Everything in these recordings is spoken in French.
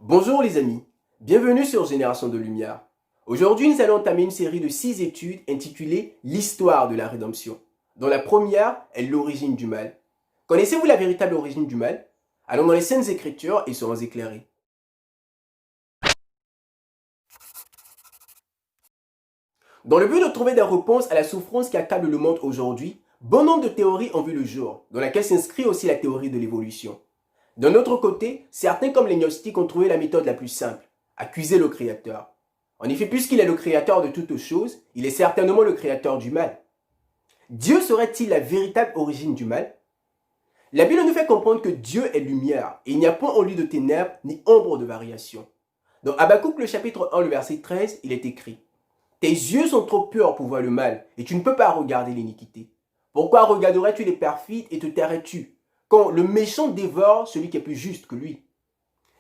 Bonjour les amis, bienvenue sur Génération de Lumière. Aujourd'hui, nous allons entamer une série de 6 études intitulées L'histoire de la rédemption, dont la première est l'origine du mal. Connaissez-vous la véritable origine du mal? Allons dans les Saintes Écritures et serons éclairés. Dans le but de trouver des réponses à la souffrance qui accable le monde aujourd'hui, bon nombre de théories ont vu le jour, dans laquelle s'inscrit aussi la théorie de l'évolution. D'un autre côté, certains comme les gnostiques ont trouvé la méthode la plus simple, accuser le Créateur. En effet, puisqu'il est le Créateur de toutes choses, il est certainement le Créateur du mal. Dieu serait-il la véritable origine du mal? La Bible nous fait comprendre que Dieu est lumière, et il n'y a point en lui de ténèbres ni ombre de variation. Dans Habakkuk le chapitre 1, le verset 13, il est écrit: tes yeux sont trop purs pour voir le mal, et tu ne peux pas regarder l'iniquité. Pourquoi regarderais-tu les perfides et te tairais-tu, quand le méchant dévore celui qui est plus juste que lui?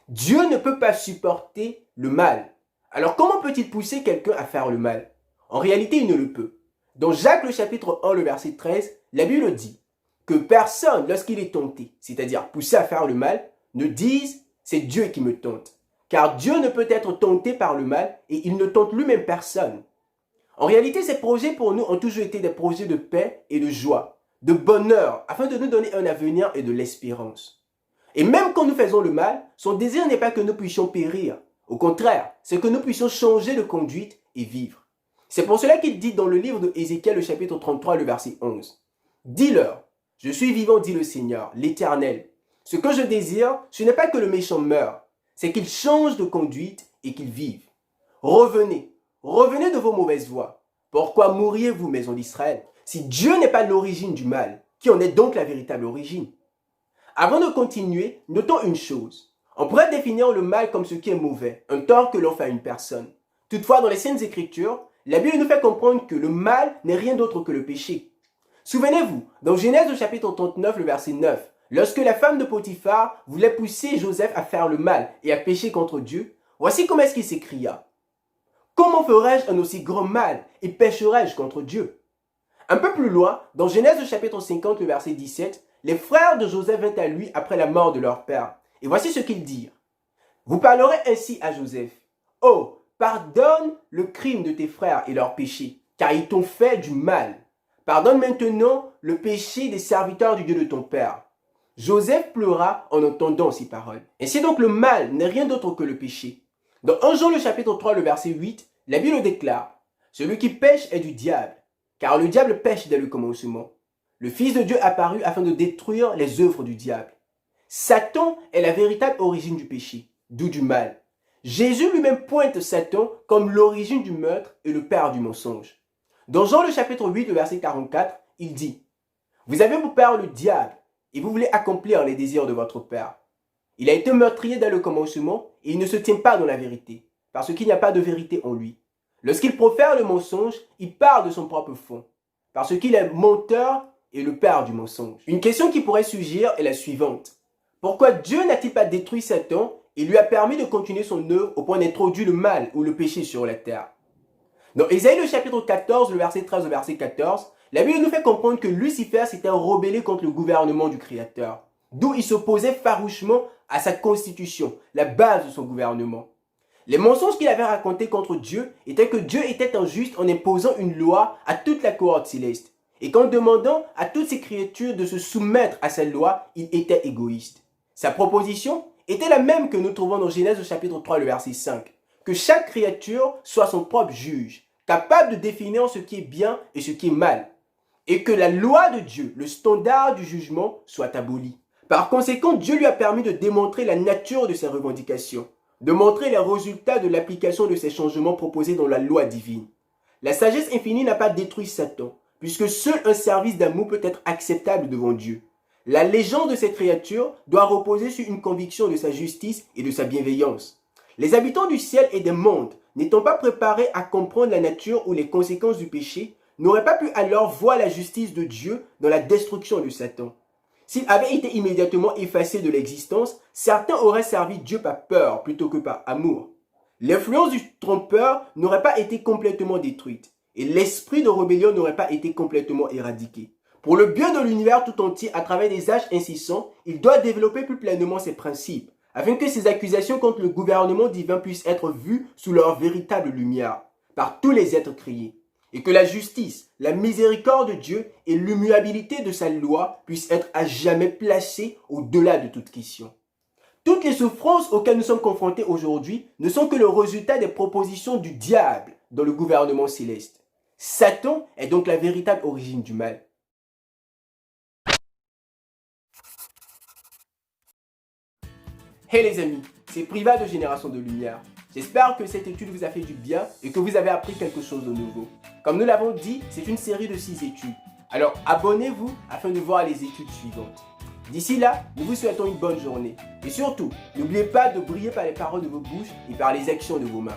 Dieu ne peut pas supporter le mal. Alors comment peut-il pousser quelqu'un à faire le mal? En réalité, il ne le peut. Dans Jacques le chapitre 1, le verset 13, la Bible dit que personne, lorsqu'il est tenté, c'est-à-dire poussé à faire le mal, ne dise « c'est Dieu qui me tente ». Car Dieu ne peut être tenté par le mal et il ne tente lui-même personne. En réalité, ces projets pour nous ont toujours été des projets de paix et de joie, de bonheur, afin de nous donner un avenir et de l'espérance. Et même quand nous faisons le mal, son désir n'est pas que nous puissions périr. Au contraire, c'est que nous puissions changer de conduite et vivre. C'est pour cela qu'il dit dans le livre de Ézéchiel, le chapitre 33, le verset 11. « Dis-leur, je suis vivant, dit le Seigneur, l'Éternel. Ce que je désire, ce n'est pas que le méchant meure, c'est qu'il change de conduite et qu'il vive. Revenez, revenez de vos mauvaises voies. Pourquoi mourriez-vous, maison d'Israël? Si Dieu n'est pas l'origine du mal, qui en est donc la véritable origine? Avant de continuer, notons une chose. On pourrait définir le mal comme ce qui est mauvais, un tort que l'on fait à une personne. Toutefois, dans les Saintes Écritures, la Bible nous fait comprendre que le mal n'est rien d'autre que le péché. Souvenez-vous, dans Genèse au chapitre 39, le verset 9, lorsque la femme de Potiphar voulait pousser Joseph à faire le mal et à pécher contre Dieu, voici comment est-ce qu'il s'écria. « Comment ferais-je un aussi grand mal et pécherais-je contre Dieu ?» Un peu plus loin, dans Genèse au chapitre 50, le verset 17, les frères de Joseph vinrent à lui après la mort de leur père. Et voici ce qu'ils dirent. Vous parlerez ainsi à Joseph. Oh, pardonne le crime de tes frères et leurs péchés, car ils t'ont fait du mal. Pardonne maintenant le péché des serviteurs du Dieu de ton père. Joseph pleura en entendant ces paroles. Ainsi donc le mal n'est rien d'autre que le péché. Dans 1 Jean le chapitre 3, le verset 8, la Bible déclare, celui qui pêche est du diable, car le diable pêche dès le commencement. Le Fils de Dieu apparut afin de détruire les œuvres du diable. Satan est la véritable origine du péché, d'où du mal. Jésus lui-même pointe Satan comme l'origine du meurtre et le père du mensonge. Dans Jean le chapitre 8, le verset 44, il dit « Vous avez pour père le diable, et vous voulez accomplir les désirs de votre père. Il a été meurtrier dès le commencement, et il ne se tient pas dans la vérité, parce qu'il n'y a pas de vérité en lui. Lorsqu'il profère le mensonge, il parle de son propre fond, parce qu'il est menteur et le père du mensonge. » Une question qui pourrait surgir est la suivante. Pourquoi Dieu n'a-t-il pas détruit Satan et lui a permis de continuer son œuvre au point d'introduire le mal ou le péché sur la terre? Dans Ésaïe le chapitre 14, le verset 13 au verset 14, la Bible nous fait comprendre que Lucifer s'était rebellé contre le gouvernement du Créateur, d'où il s'opposait farouchement à sa constitution, la base de son gouvernement. Les mensonges qu'il avait racontés contre Dieu étaient que Dieu était injuste en imposant une loi à toute la cohorte céleste, et qu'en demandant à toutes ses créatures de se soumettre à cette loi, il était égoïste. Sa proposition était la même que nous trouvons dans Genèse au chapitre 3, le verset 5, que chaque créature soit son propre juge, capable de définir ce qui est bien et ce qui est mal, et que la loi de Dieu, le standard du jugement, soit aboli. Par conséquent, Dieu lui a permis de démontrer la nature de ses revendications, de montrer les résultats de l'application de ces changements proposés dans la loi divine. La sagesse infinie n'a pas détruit Satan, puisque seul un service d'amour peut être acceptable devant Dieu. La légende de cette créature doit reposer sur une conviction de sa justice et de sa bienveillance. Les habitants du ciel et des mondes, n'étant pas préparés à comprendre la nature ou les conséquences du péché, n'auraient pas pu alors voir la justice de Dieu dans la destruction de Satan. S'il avait été immédiatement effacé de l'existence, certains auraient servi Dieu par peur plutôt que par amour. L'influence du trompeur n'aurait pas été complètement détruite, et l'esprit de rébellion n'aurait pas été complètement éradiqué. Pour le bien de l'univers tout entier, à travers des âges incessants, il doit développer plus pleinement ses principes, afin que ces accusations contre le gouvernement divin puissent être vues sous leur véritable lumière par tous les êtres créés, et que la justice, la miséricorde de Dieu et l'immuabilité de sa loi puissent être à jamais placées au-delà de toute question. Toutes les souffrances auxquelles nous sommes confrontés aujourd'hui ne sont que le résultat des propositions du diable dans le gouvernement céleste. Satan est donc la véritable origine du mal. Hey les amis, c'est Priva de Génération de Lumière. J'espère que cette étude vous a fait du bien et que vous avez appris quelque chose de nouveau. Comme nous l'avons dit, c'est une série de 6 études. Alors abonnez-vous afin de voir les études suivantes. D'ici là, nous vous souhaitons une bonne journée. Et surtout, n'oubliez pas de briller par les paroles de vos bouches et par les actions de vos mains.